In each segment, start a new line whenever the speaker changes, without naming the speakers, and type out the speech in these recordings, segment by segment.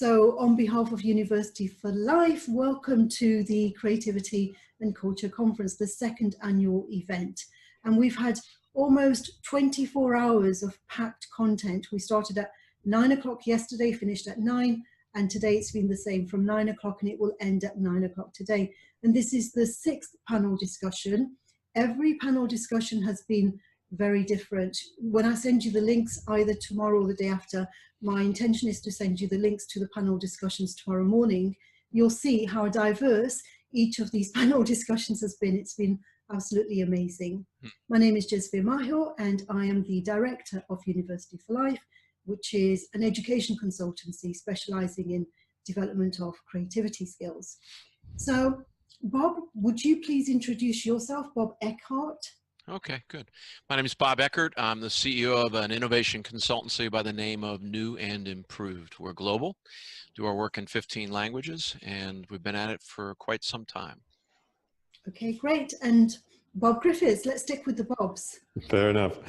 So on behalf of University for Life, welcome to the Creativity and Culture Conference, the second annual event. And we've had almost 24 hours of packed content. We started at 9 o'clock yesterday, finished at 9, and today it's been the same from 9 o'clock, and it will end at 9 o'clock today. And this is the 6th panel discussion. Every panel discussion has been very different. When I send you the links either tomorrow or the day after, my intention is to send you the links to the panel discussions tomorrow morning. You'll see how diverse each of these panel discussions has been. It's been absolutely amazing. My name is Jezvia Mahil, and I am the director of University for Life, which is an education consultancy specializing in development of creativity skills. So, Bob, would you please introduce yourself? Bob Eckhart.
Okay, good. My name is Bob Eckert. I'm the CEO of an innovation consultancy by the name of New and Improved. We're global, do our work in 15 languages, and we've been at it for quite some time.
Okay, great. And Bob Griffiths, let's stick with the Bobs.
Fair enough.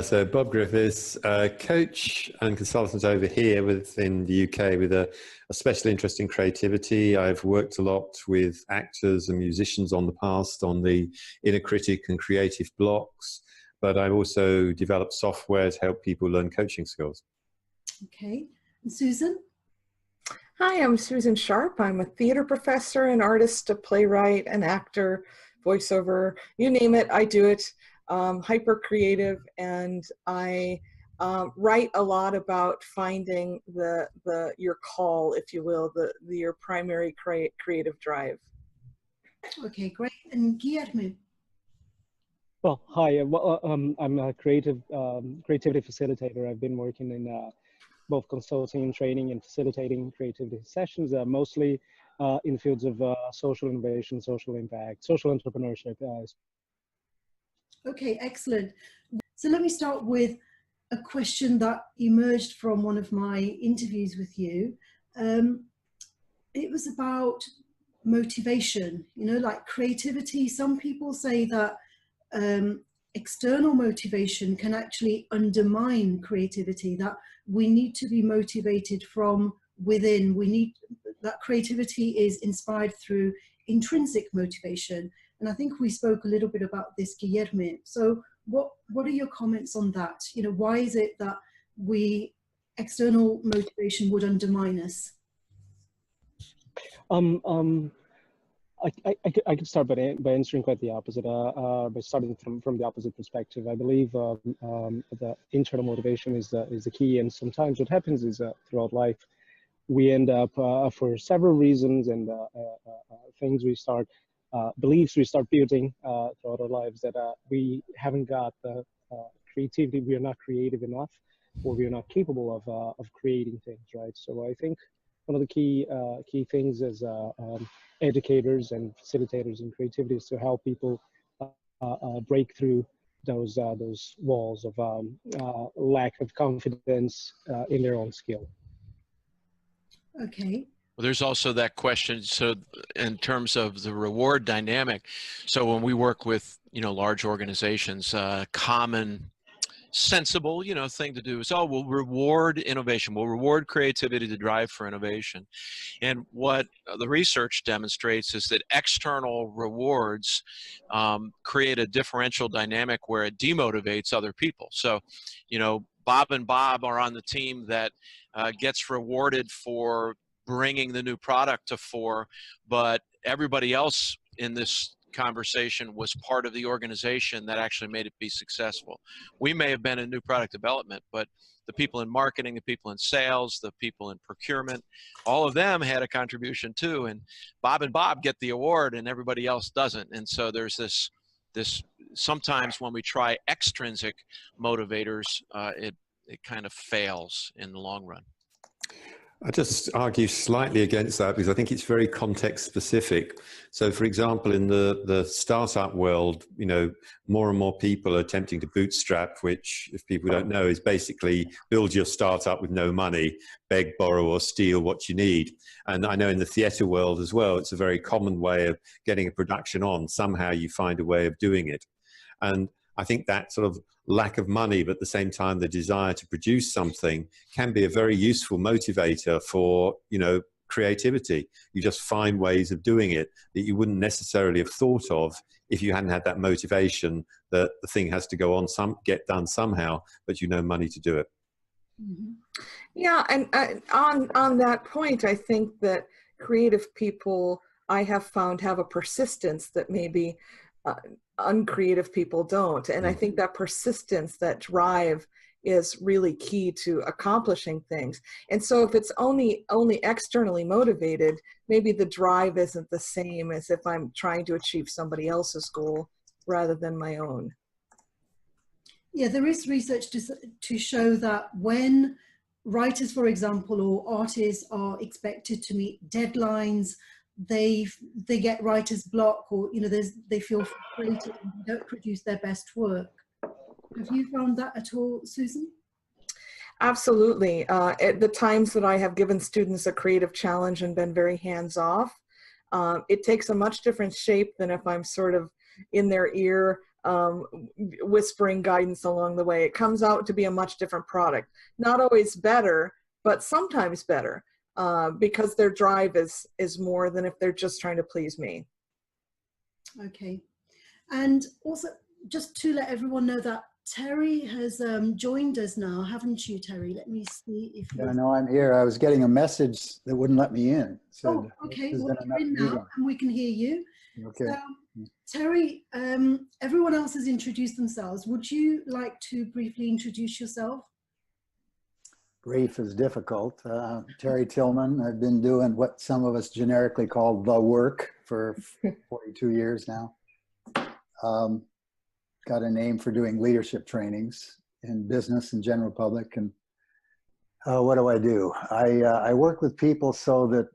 So Bob Griffiths, coach and consultant over here within the UK with a special interest in creativity. I've worked a lot with actors and musicians on the past on the inner critic and creative blocks, but I've also developed software to help people learn coaching skills.
Okay. And Susan?
Hi, I'm Susan Sharp. I'm a theater professor, an artist, a playwright, an actor, voiceover, you name it, I do it. Hyper creative, and I write a lot about finding your call, if you will, your primary creative drive.
Okay, great. And Guillermo?
Well, hi. I'm a creativity facilitator. I've been working in both consulting and training and facilitating creativity sessions, mostly in fields of social innovation, social impact, social entrepreneurship.
Okay, excellent. So let me start with a question that emerged from one of my interviews with you. It was about motivation, you know, like creativity. Some people say that external motivation can actually undermine creativity, that we need to be motivated from within. We need that creativity is inspired through intrinsic motivation. And I think we spoke a little bit about this, Guillermo. So what are your comments on that? You know, why is it that external motivation would undermine us?
I could start by answering quite the opposite, by starting from the opposite perspective. I believe the internal motivation is the key, and sometimes what happens is throughout life, we end up for several reasons and things we start, beliefs we start building throughout our lives that we haven't got the creativity, we are not creative enough, or we are not capable of creating things, right? So I think one of the key things as educators and facilitators in creativity is to help people break through those walls of lack of confidence in their own skill.
Okay.
Well, there's also that question. So in terms of the reward dynamic, so when we work with, you know, large organizations, common sensible, you know, thing to do is, we'll reward innovation, we'll reward creativity to drive for innovation. And what the research demonstrates is that external rewards create a differential dynamic where it demotivates other people. So, you know, Bob and Bob are on the team that gets rewarded for bringing the new product to fore, but everybody else in this conversation was part of the organization that actually made it be successful. We may have been in new product development, but the people in marketing, the people in sales, the people in procurement, all of them had a contribution too. And Bob and Bob get the award and everybody else doesn't. And so there's this sometimes when we try extrinsic motivators, it kind of fails in the long run.
I just argue slightly against that because I think it's very context specific. So for example, in the startup world, you know, more and more people are attempting to bootstrap, which if people don't know is basically build your startup with no money, beg, borrow or steal what you need. And I know in the theatre world as well, it's a very common way of getting a production on. Somehow you find a way of doing it. And I think that sort of lack of money, but at the same time, the desire to produce something can be a very useful motivator for, you know, creativity. You just find ways of doing it that you wouldn't necessarily have thought of if you hadn't had that motivation that the thing has to go on, get done somehow, but you know money to do it.
Mm-hmm. Yeah, and on that point, I think that creative people, I have found, have a persistence that maybe uncreative people don't. And I think that persistence, that drive, is really key to accomplishing things. And so if it's only externally motivated, maybe the drive isn't the same as if I'm trying to achieve somebody else's goal rather than my own.
Yeah, there is research to show that when writers, for example, or artists are expected to meet deadlines, they get writer's block, or, you know, they feel frustrated and they don't produce their best work. Have you found that at all, Susan?
Absolutely. At the times that I have given students a creative challenge and been very hands-off, it takes a much different shape than if I'm sort of in their ear, whispering guidance along the way. It comes out to be a much different product. Not always better, but sometimes better, because their drive is more than if they're just trying to please me.
Okay. And also, just to let everyone know that Terry has joined us now, haven't you, Terry? Let me see if
Yeah, no, I'm here. I was getting a message that wouldn't let me in.
Oh, okay. Well, you're in now, and we can hear you.
Okay.
Terry, everyone else has introduced themselves. Would you like to briefly introduce yourself?
Brief is difficult. Terry Tillman. I've been doing what some of us generically call the work for 42 years now. Got a name for doing leadership trainings in business and general public. And what do? I work with people so that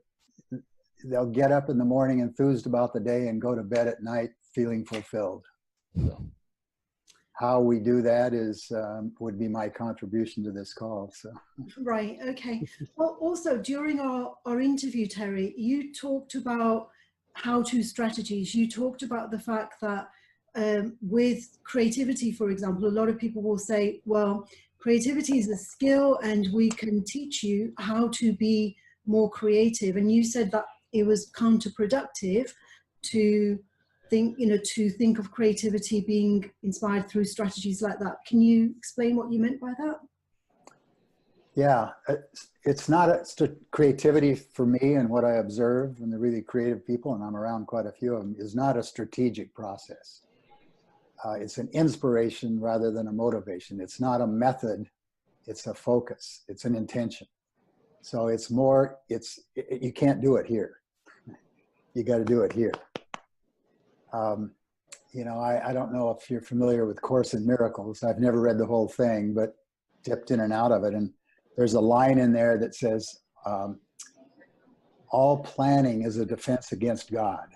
they'll get up in the morning enthused about the day and go to bed at night feeling fulfilled. So how we do that is would be my contribution to this call. So
right, okay. Well, also during our interview, Terry, you talked about how-to strategies. You talked about the fact that with creativity, for example, a lot of people will say, well, creativity is a skill and we can teach you how to be more creative. And you said that it was counterproductive to think of creativity being inspired through strategies like that. Can you explain what you meant by that?
Yeah, it's not creativity for me, and what I observe in the really creative people, and I'm around quite a few of them, is not a strategic process. It's an inspiration rather than a motivation. It's not a method, it's a focus, it's an intention. So it's more, you can't do it here. You got to do it here. You know, I don't know if you're familiar with Course in Miracles. I've never read the whole thing, but dipped in and out of it. And there's a line in there that says, all planning is a defense against God.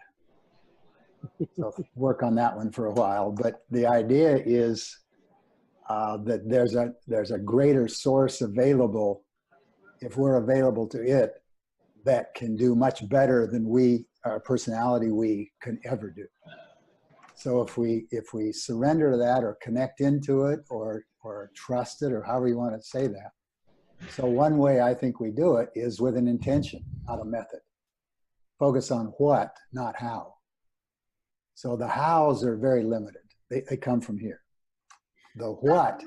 So work on that one for a while. But the idea is that there's a greater source available, if we're available to it, that can do much better than our personality can ever do. So if we surrender to that, or connect into it, or trust it, or however you want to say that. So one way I think we do it is with an intention, not a method. Focus on what, not how. So the hows are very limited. They come from here. The what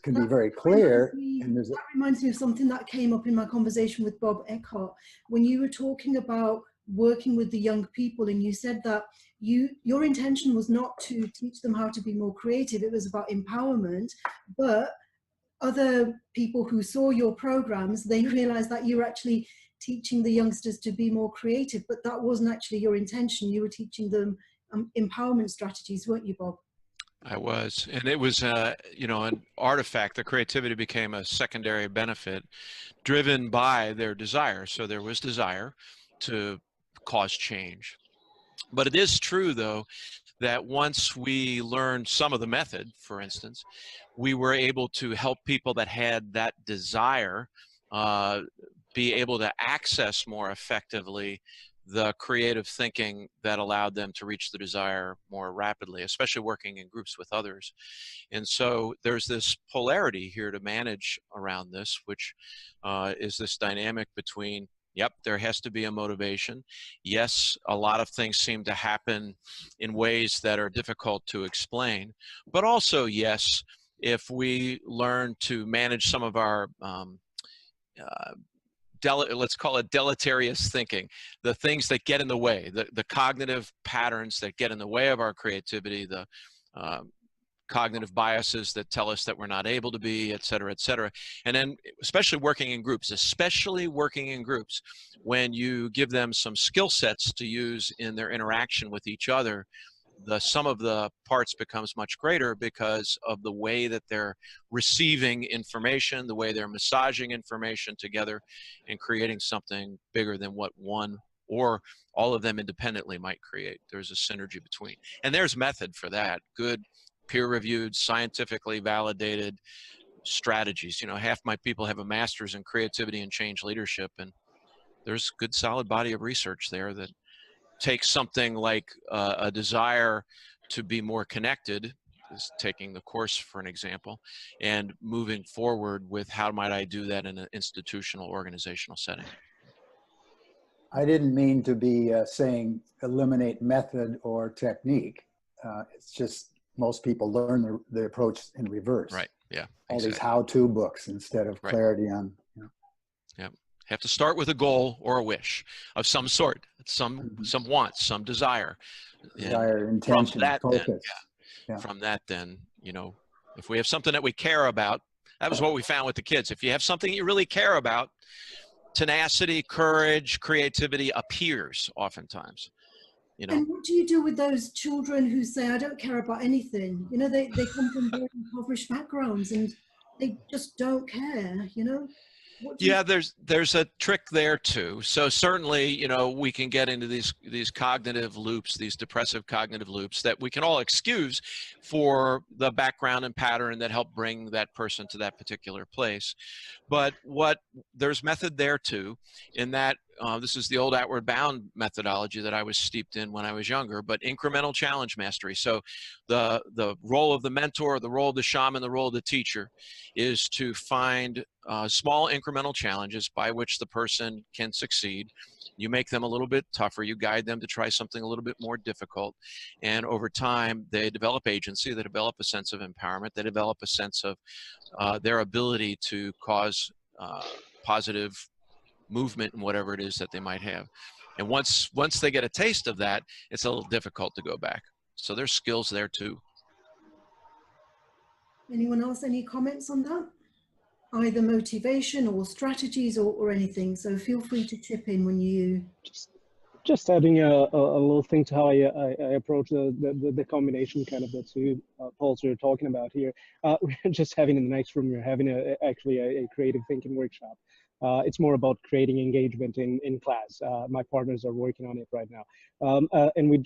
can be very clear. That
reminds me of something that came up in my conversation with Bob Eckhart. When you were talking about working with the young people, and you said that your intention was not to teach them how to be more creative, it was about empowerment, but other people who saw your programs, they realized that you were actually teaching the youngsters to be more creative, but that wasn't actually your intention. You were teaching them empowerment strategies, weren't you, Bob?
I was, and it was, you know, an artifact. The creativity became a secondary benefit driven by their desire. So there was desire to cause change. But it is true, though, that once we learned some of the method, for instance, we were able to help people that had that desire be able to access more effectively the creative thinking that allowed them to reach the desire more rapidly, especially working in groups with others. And so there's this polarity here to manage around this, which is this dynamic between, yep, there has to be a motivation. Yes, a lot of things seem to happen in ways that are difficult to explain, but also, yes, if we learn to manage some of our let's call it deleterious thinking, the things that get in the way, the cognitive patterns that get in the way of our creativity, the cognitive biases that tell us that we're not able to be, et cetera, et cetera. And then especially working in groups, when you give them some skill sets to use in their interaction with each other, the sum of the parts becomes much greater because of the way that they're receiving information, the way they're massaging information together and creating something bigger than what one or all of them independently might create. There's a synergy between. And there's method for that. Good, peer-reviewed, scientifically validated strategies. You know, half my people have a master's in creativity and change leadership, and there's a good solid body of research there that takes something like a desire to be more connected, is taking the course for an example, and moving forward with how might I do that in an institutional organizational setting.
I didn't mean to be saying eliminate method or technique. It's just most people learn the approach in reverse.
Right, yeah.
All
exactly.
these how-to books instead of clarity on, you know.
Yeah. Have to start with a goal or a wish of some sort, some wants, some desire.
Desire, intention, focus.
From that, then, you know, if we have something that we care about, that was what we found with the kids. If you have something you really care about, tenacity, courage, creativity appears oftentimes. You know.
And what do you do with those children who say, I don't care about anything? You know, they come from very impoverished backgrounds and they just don't care, you know?
Yeah, there's a trick there too. So certainly, you know, we can get into these cognitive loops, these depressive cognitive loops that we can all excuse for the background and pattern that help bring that person to that particular place. But there's method there too, in that this is the old Outward Bound methodology that I was steeped in when I was younger, but incremental challenge mastery. So the role of the mentor, the role of the shaman, the role of the teacher is to find small incremental challenges by which the person can succeed. You make them a little bit tougher. You guide them to try something a little bit more difficult. And over time, they develop agency, they develop a sense of empowerment, they develop a sense of their ability to cause positive movement in whatever it is that they might have. And once they get a taste of that, it's a little difficult to go back. So there's skills there too.
Anyone else, any comments on that? Either motivation or strategies or anything. So feel free to chip in when you...
Just adding a little thing to how I approach the combination kind of the two poles we're talking about here. We're just having in the next room, we're having actually a creative thinking workshop. It's more about creating engagement in class. My partners are working on it right now. And we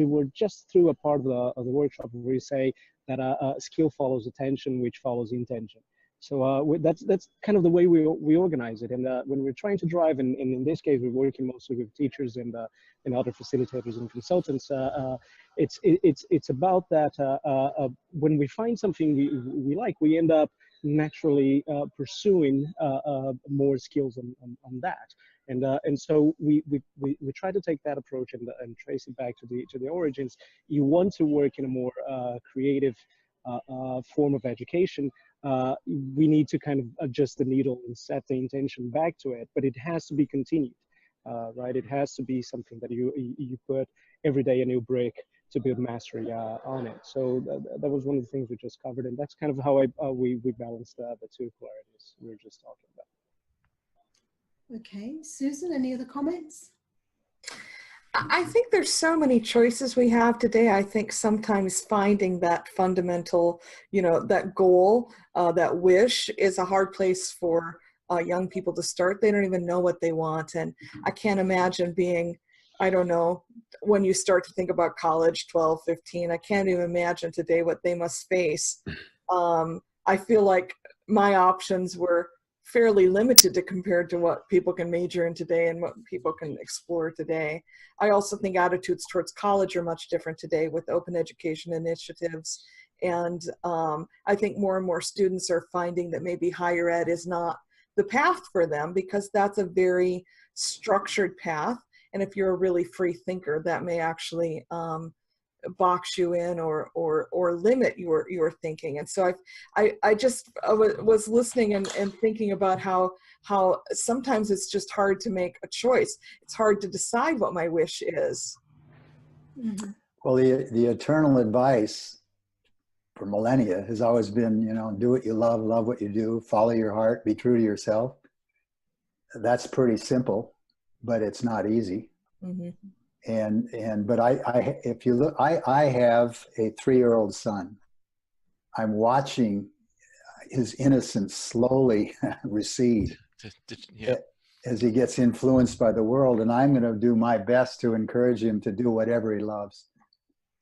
were just through a part of the workshop where we say that skill follows attention, which follows intention. So that's kind of the way we organize it. And when we're trying to drive, and in this case, we're working mostly with teachers and other facilitators and consultants. It's about that. When we find something we like, we end up naturally pursuing more skills on that. And so we try to take that approach and trace it back to the origins. You want to work in a more creative form of education. We need to kind of adjust the needle and set the intention back to it, but it has to be continued, right? It has to be something that you put every day a new brick to build mastery on it. So that was one of the things we just covered, and that's kind of how we balanced the two polarities we were just talking about.
Okay, Susan, any other comments?
I think there's so many choices we have today. I think sometimes finding that fundamental, you know, that goal, that wish is a hard place for young people to start. They don't even know what they want. And I can't imagine being, I don't know, when you start to think about college, 12, 15, I can't even imagine today what they must face. I feel like my options were fairly limited to compared to what people can major in today and what people can explore today. I also think attitudes towards college are much different today with open education initiatives. And I think more and more students are finding that maybe higher ed is not the path for them, because that's a very structured path. And if you're a really free thinker, that may actually box you in or limit your thinking. And so I was listening and thinking about how sometimes it's just hard to make a choice. It's hard to decide what my wish is.
Mhm.
Well, the eternal advice for millennia has always been, you know, do what you love what you do, follow your heart, be true to yourself. That's pretty simple, but it's not easy.
Mm-hmm.
But if you look, I have a 3-year-old son. I'm watching his innocence slowly recede as he gets influenced by the world. And I'm going to do my best to encourage him to do whatever he loves.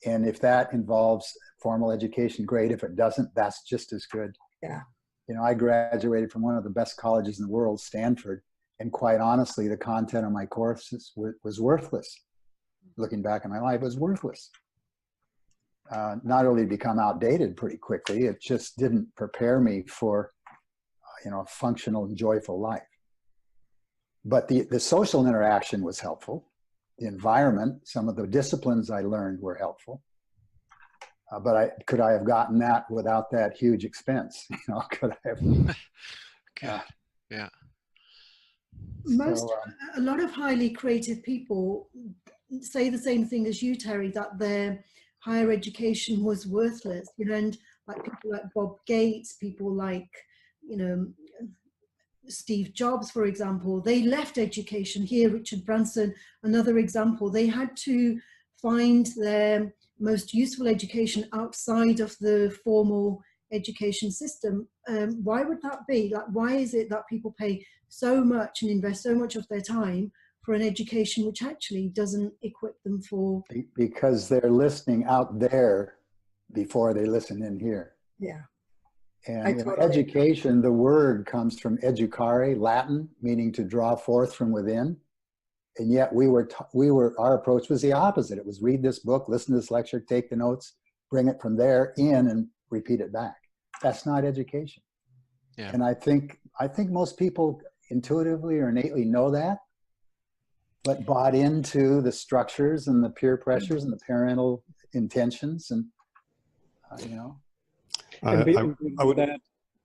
And if that involves formal education, great. If it doesn't, that's just as good.
Yeah.
You know, I graduated from one of the best colleges in the world, Stanford. And quite honestly, the content of my courses was worthless. Looking back in my life, it was worthless. Not only become outdated pretty quickly, it just didn't prepare me for, you know, a functional and joyful life. But the social interaction was helpful. The environment, some of the disciplines I learned were helpful. But could I have gotten that without that huge expense? You know, could I have?
Yeah.
A lot of highly creative people say the same thing as you, Terry, that their higher education was worthless, you know, and like people like Bob Gates, people like, you know, Steve Jobs, for example, they left education. Here, Richard Branson, another example, they had to find their most useful education outside of the formal education system. Why would that be? Like, why is it that people pay so much and invest so much of their time for an education which actually doesn't equip them for?
Because they're listening out there before they listen in here.
Yeah.
And in education, the word comes from educare, Latin, meaning to draw forth from within. And yet our approach was the opposite. It was read this book, listen to this lecture, take the notes, bring it from there in and repeat it back. That's not education.
Yeah.
And I think most people intuitively or innately know that, but bought into the structures and the peer pressures and the parental intentions and, you know.
I would that.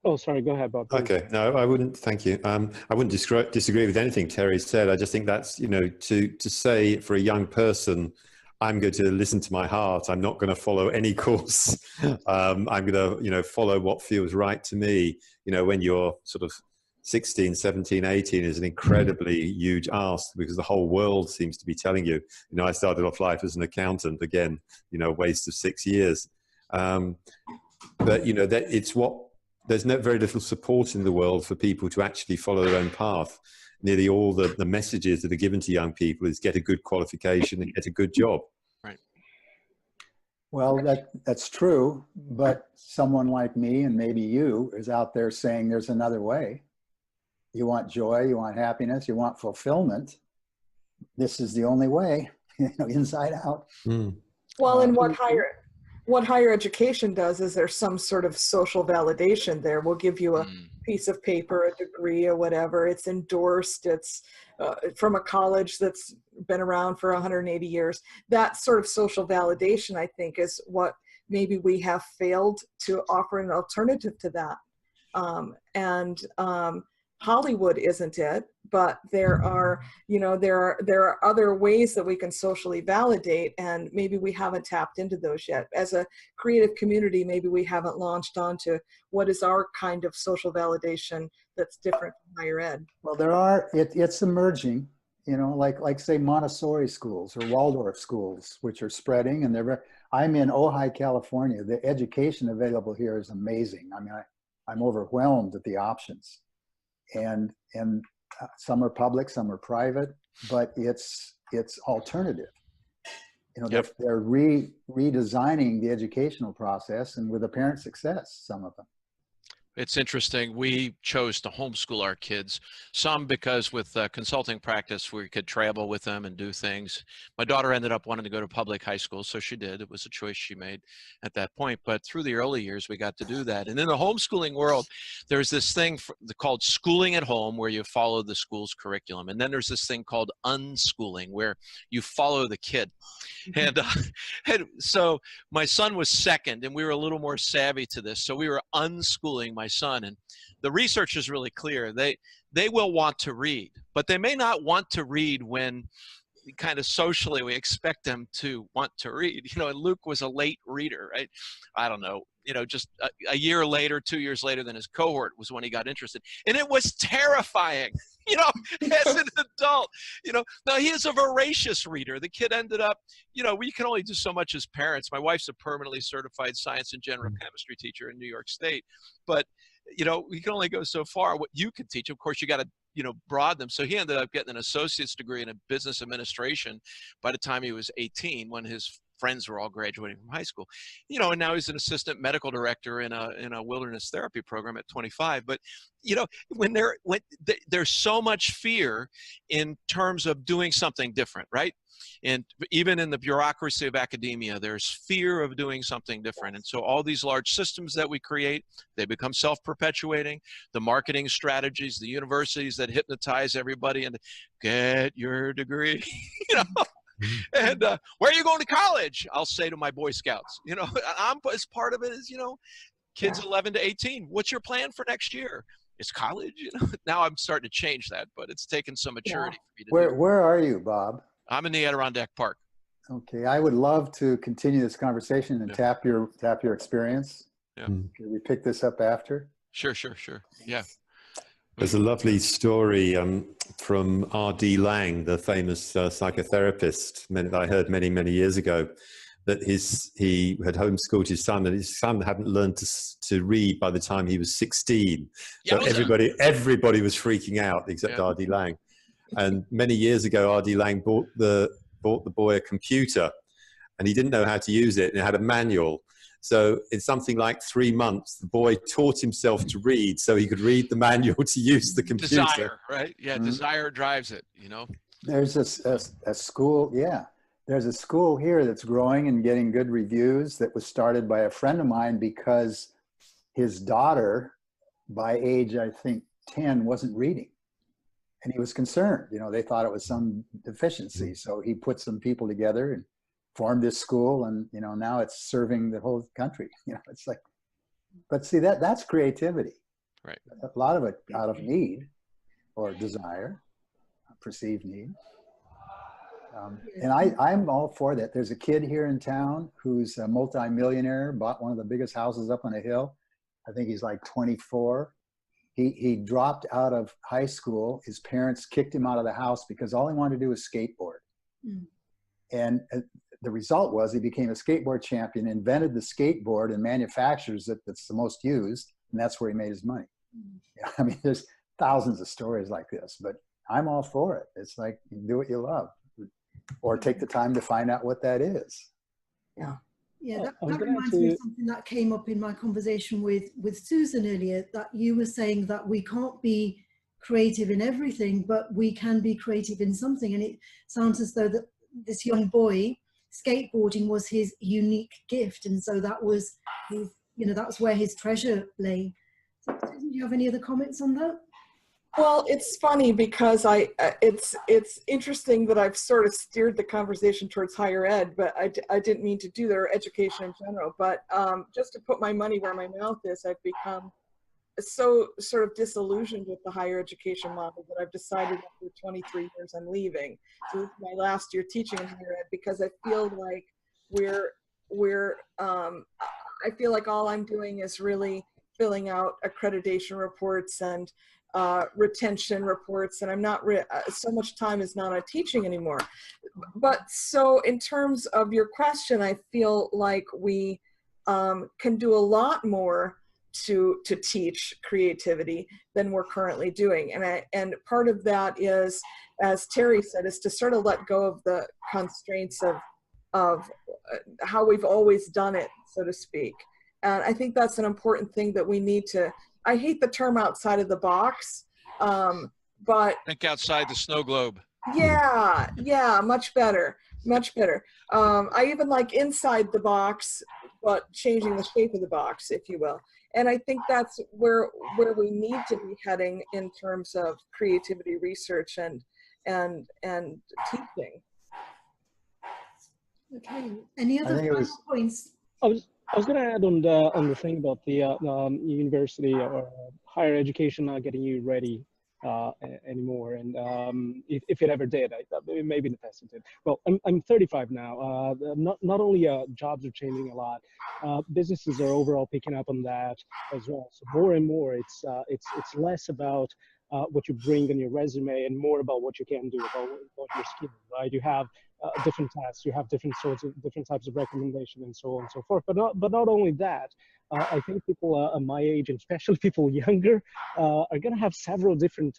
Oh, sorry. Go ahead, Bob. Please.
Okay. No, I wouldn't. Thank you. I wouldn't disagree with anything Terry said. I just think that's, you know, to say for a young person, I'm going to listen to my heart. I'm not going to follow any course. I'm going to, you know, follow what feels right to me. You know, when you're sort of 16, 17, 18 is an incredibly huge ask because the whole world seems to be telling you. You know, I started off life as an accountant. Again, you know, waste of 6 years. But, you know, there's very little support in the world for people to actually follow their own path. Nearly all the messages that are given to young people is get a good qualification and get a good job.
Right.
Well, that's true, but someone like me and maybe you is out there saying there's another way. You want joy, you want happiness, you want fulfillment. This is the only way, you know, inside out.
Mm.
Well, and what higher education does is there's some sort of social validation there. We'll give you a piece of paper, a degree or whatever. It's endorsed. It's from a college that's been around for 180 years. That sort of social validation, I think, is what maybe we have failed to offer an alternative to that. Hollywood isn't it, but there are other ways that we can socially validate, and maybe we haven't tapped into those yet. As a creative community, maybe we haven't launched onto what is our kind of social validation that's different from higher ed.
Well, it's emerging, you know, like say Montessori schools or Waldorf schools, which are spreading, and I'm in Ojai, California. The education available here is amazing. I mean, I'm overwhelmed at the options. And some are public, some are private, but it's alternative. You know,
Yep.
they're redesigning the educational process, and with apparent success, some of them.
It's interesting. We chose to homeschool our kids, some because with consulting practice, we could travel with them and do things. My daughter ended up wanting to go to public high school, so she did. It was a choice she made at that point. But through the early years, we got to do that. And in the homeschooling world, there's this thing called schooling at home, where you follow the school's curriculum. And then there's this thing called unschooling, where you follow the kid. And so my son was second, and we were a little more savvy to this. So we were unschooling my son, and the research is really clear. They will want to read, but they may not want to read when kind of socially we expect them to want to read. You know, and Luke was a late reader, right? I don't know, you know, just a year later, 2 years later than his cohort was when he got interested. And it was terrifying, you know, as an adult, you know. Now he is a voracious reader. The kid ended up, you know, we can only do so much as parents. My wife's a permanently certified science and general chemistry teacher in New York State, but you know, we can only go so far. What you can teach, of course, you got to, you know, broaden them. So he ended up getting an associate's degree in business administration by the time he was 18, when his friends were all graduating from high school, you know, and now he's an assistant medical director in a wilderness therapy program at 25. But, you know, when there's so much fear in terms of doing something different, right? And even in the bureaucracy of academia, there's fear of doing something different. And so all these large systems that we create, they become self-perpetuating. The marketing strategies, the universities that hypnotize everybody and get your degree, you know. And where are you going to college? I'll say to my Boy Scouts, you know, as part of it is, you know, kids 11 to 18. What's your plan for next year? It's college, you know. Now I'm starting to change that, but it's taken some maturity for me to do.
Where are you, Bob?
I'm in the Adirondack Park.
Okay, I would love to continue this conversation and tap your experience.
Yeah.
Can we pick this up after?
Sure. Yeah.
There's a lovely story from R.D. Laing, the famous psychotherapist that I heard many, many years ago, that he had homeschooled his son, and his son hadn't learned to read by the time he was 16. So everybody was freaking out except R.D. Laing. And many years ago, R.D. Laing bought the boy a computer, and he didn't know how to use it, and it had a manual. So in something like 3 months, the boy taught himself to read so he could read the manual to use the computer.
Desire, right? Yeah, desire drives it, you know.
There's a school, there's a school here that's growing and getting good reviews that was started by a friend of mine because his daughter, by age, I think, 10, wasn't reading. And he was concerned, you know, they thought it was some deficiency. So he put some people together and formed this school, and, you know, now it's serving the whole country. You know, it's like, but see, that's creativity.
Right.
A lot of it out of need or desire, perceived need. And I'm all for that. There's a kid here in town who's a multi-millionaire, bought one of the biggest houses up on a hill. I think he's like 24. He dropped out of high school. His parents kicked him out of the house because all he wanted to do was skateboard. And the result was he became a skateboard champion, invented the skateboard and manufactures it that's the most used, and that's where he made his money. I mean, there's thousands of stories like this, but I'm all for it. It's like, do what you love, or take the time to find out what that is.
Yeah, that reminds me of something that came up in my conversation with Susan earlier, that you were saying that we can't be creative in everything, but we can be creative in something. And it sounds as though that this young boy, skateboarding was his unique gift. And so that was his, you know, that's where his treasure lay. So, Susan, do you have any other comments on that?
Well, it's funny because it's interesting that I've sort of steered the conversation towards higher ed, but I didn't mean to do their education in general. But just to put my money where my mouth is, I've become so sort of disillusioned with the higher education model that I've decided after 23 years I'm leaving. So this is my last year teaching in higher ed because I feel like I feel like all I'm doing is really filling out accreditation reports and retention reports, and I'm not so much time is not on teaching anymore. But so in terms of your question, I feel like we can do a lot more to teach creativity than we're currently doing, and part of that is, as Terry said, is to sort of let go of the constraints of how we've always done it, so to speak. And I think that's an important thing that we need to. I hate the term outside of the box, but
Think outside the snow globe.
yeah, much better, much better. I even like inside the box, but changing the shape of the box, if you will. And I think that's where we need to be heading in terms of creativity research and teaching.
Okay. Any other final points?
I was going to add on the thing about the university or higher education not getting you ready anymore, and if it ever did, maybe in the past it did. Well, I'm 35 now. Not only jobs are changing a lot, businesses are overall picking up on that as well. So more and more, it's less about what you bring on your resume and more about what you can do, about what your skill, right? You have different tasks, you have different types of recommendation, and so on and so forth. But not only that. I think people my age, and especially people younger, are going to have several different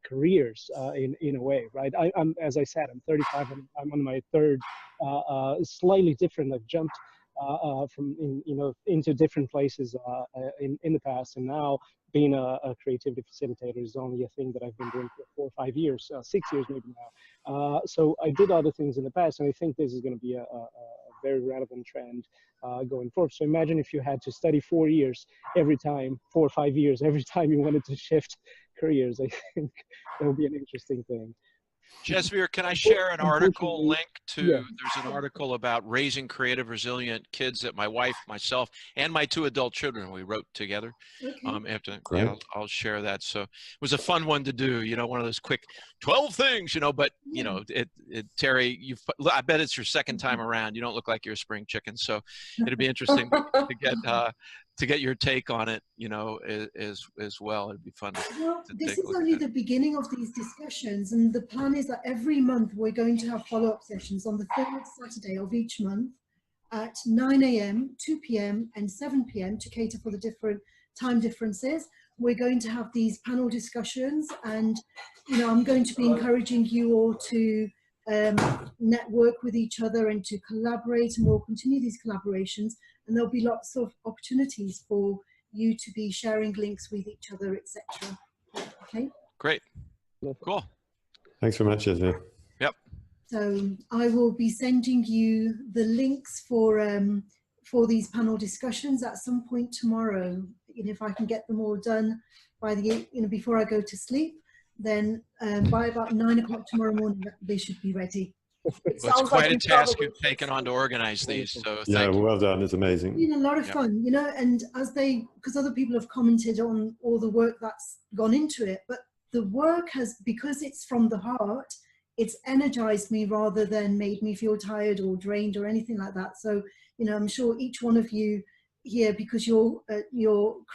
careers in a way, right? I'm, as I said, I'm 35, and I'm on my third, slightly different. I've jumped from into different places in the past, and now being a creativity facilitator is only a thing that I've been doing for 4 or 5 years, 6 years maybe now. So I did other things in the past, and I think this is going to be a very relevant trend going forward. So imagine if you had to study 4 years every time, 4 or 5 years every time you wanted to shift careers. I think that would be an interesting thing.
Jasvier, can I share an article link to, there's an article about raising creative, resilient kids that my wife, myself, and my 2 adult children, we wrote together. I'll share that. So it was a fun one to do, one of those quick 12 things, but Terry, I bet it's your second time around. You don't look like you're a spring chicken. So it'd be interesting to get your take on it, as well. It'd be fun.
This is only the beginning of these discussions, and the plan is that every month we're going to have follow-up sessions on the 3rd Saturday of each month at 9 a.m., 2 p.m. and 7 p.m. to cater for the different time differences. We're going to have these panel discussions, and I'm going to be encouraging you all to network with each other and to collaborate, and we'll continue these collaborations, and there'll be lots of opportunities for you to be sharing links with each other, etc. Okay,
great, cool.
Thanks very much, Jasvier.
Yep.
So I will be sending you the links for these panel discussions at some point tomorrow. If I can get them all done by before I go to sleep, then by about 9 o'clock tomorrow morning, they should be ready.
It's quite a task you've taken on to organize these. So
well done. It's amazing.
It's been a lot of fun, and because other people have commented on all the work that's gone into it, but the work because it's from the heart, it's energized me rather than made me feel tired or drained or anything like that. So, I'm sure each one of you here, because you're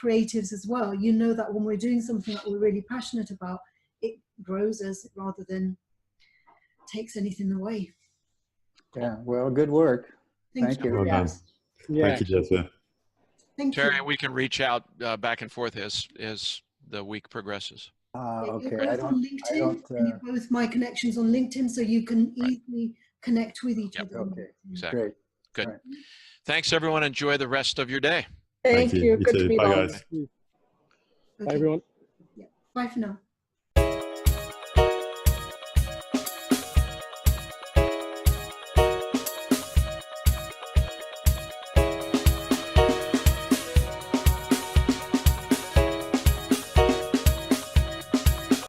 creatives as well, that when we're doing something that we're really passionate about, it grows us rather than takes anything away.
Yeah, well, good work. Thank you.
Well done. Thank you, Jasvier.
Thank you.
Terry, we can reach out back and forth as the week progresses.
Okay.
You're both on LinkedIn, and you're both my connections on LinkedIn, so you can easily connect with each other.
Okay,
exactly.
Great.
Good.
Right.
Thanks, everyone. Enjoy the rest of your day.
Thank you. Good to be
Bye,
on.
guys.
Okay.
Bye, everyone.
Yeah. Bye for now.